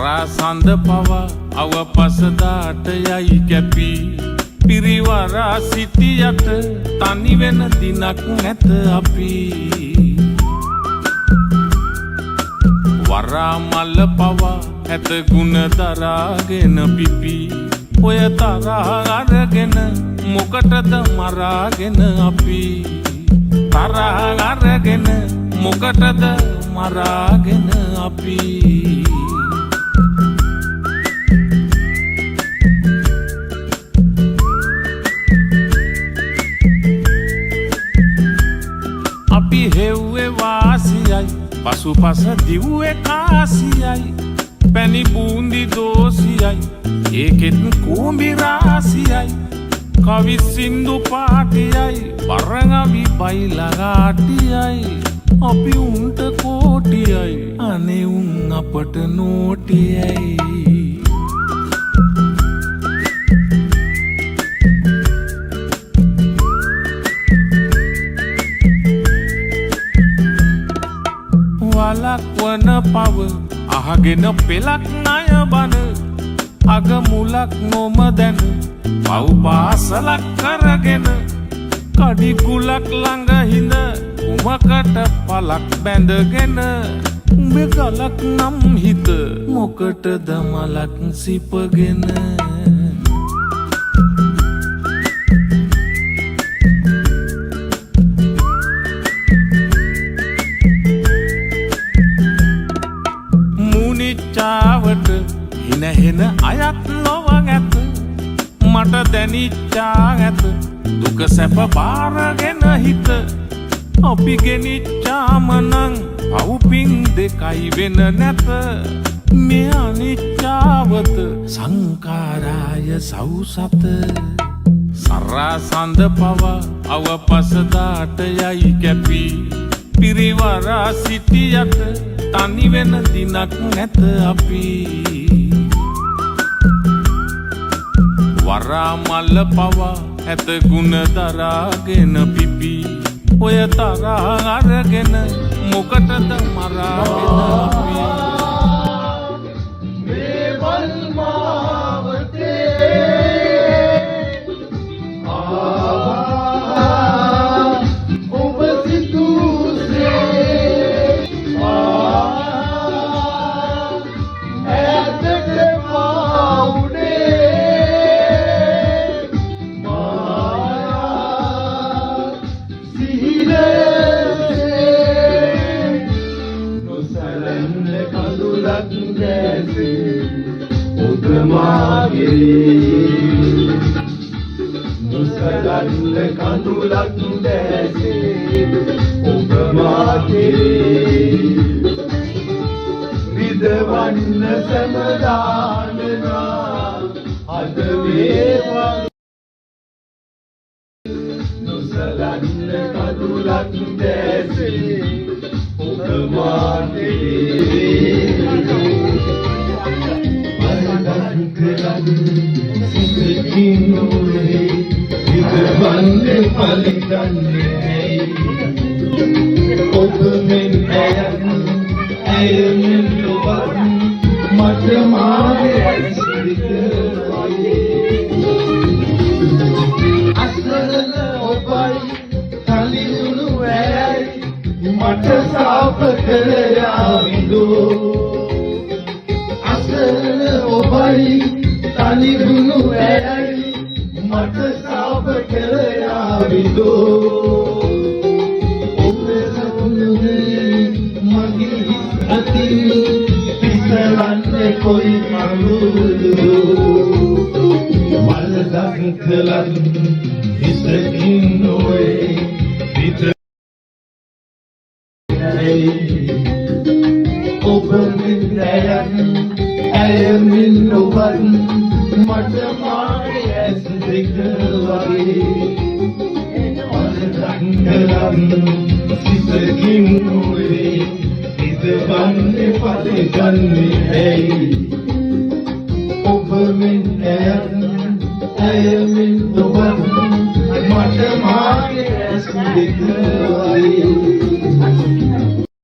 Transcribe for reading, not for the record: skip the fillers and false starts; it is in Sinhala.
සරසඳ පවා අවපසදාට යයි කැපි පිරිවරා සිටියට තනි වෙන දිනක් නැත අපි වරා මල්ල පවා ඇත ගුණ දරාගෙන පිපි ඔය තරහ අරගෙන මොකටද මරාගෙන අපි තරහ අරගෙන මොකටද මරාගෙන අපි අපි හෙව්වේ වාසියයි පසුපස දිව්වේ කාසියයි පැණි බූන්දි දෝසියයි ඒකෙත් කූඹි රාසියයි කවි සින්දු පාටියයි වරඟවි බයිලගාටියයි අපි උන්ට කෝටියයි අනේ උන් අපට නෝටියයි වලක්වන පව අහගෙන පෙලක් ණය බන අග මුලක් නොම දැන පව් පාසලක් කරගෙන කඩි කුලක් ළඟ හිඳ උමකට පලක් බැඳගෙන උඹ ගලක් නම් හිත මොකටද මලක් සිපගෙන මුනිච්චාවට හිනහෙන අයත් නොව ඇත මට දැනිච්චා ඇත දුක සැප බාරගෙන හිත අපි ගෙනිච්චාමනං පව්පින් දෙකයි වෙන නැත මේ අනිච්චාවත සංකාරාය සව්සත සරසඳ පවා අවපසදාට යයි කැපි පිරිවරා සිටියට තනි වෙන දිනක් නැත අපි වරා මල්ල පවා ඇත ගුණ දරාගෙන පිපි ඔය තරහ අරගෙන මොකටද මරාගෙන අපි මේ වල් මාවතේ ඔබ සිතුසේ ඇතට පාවුනේ නොසලන්න කඳුලක් දැසේ ඔබ මාගේ විදවන්න සමදානනා අද වේවා නොසලන්න කඳුලක් දැසේ ඔබ මාගේ විදවන්නේ පලිතන්නේ ඔබ මෙන් ඇය මෙන් ඔබත් මට මාගේ ඇසිරිත අසරණ ඔබයි තලිදුණු ඇයයි මට සාප කරයා විදෝ අසරණ ඔබයි තලිදුණු ඇයයි මට සාප කරයා විදෝ ඔබ සතුනේ මගේ අති පිසලන්නේ කොයි මඟුලෝ මලදක් කලන් හිසකින් නොවේ පිට ඔබ මිත්‍රයන් ඇය මින් ඔබත් මට මාගේ ඇස් දෙක වගේ මලදක් සිතකින් නොවේ හිතවන්නේ පදගන්නේ ඇයි ඔබ මෙන් ඇය මෙන් ඔබත් මට මාගේ ඇස් දෙක වගේ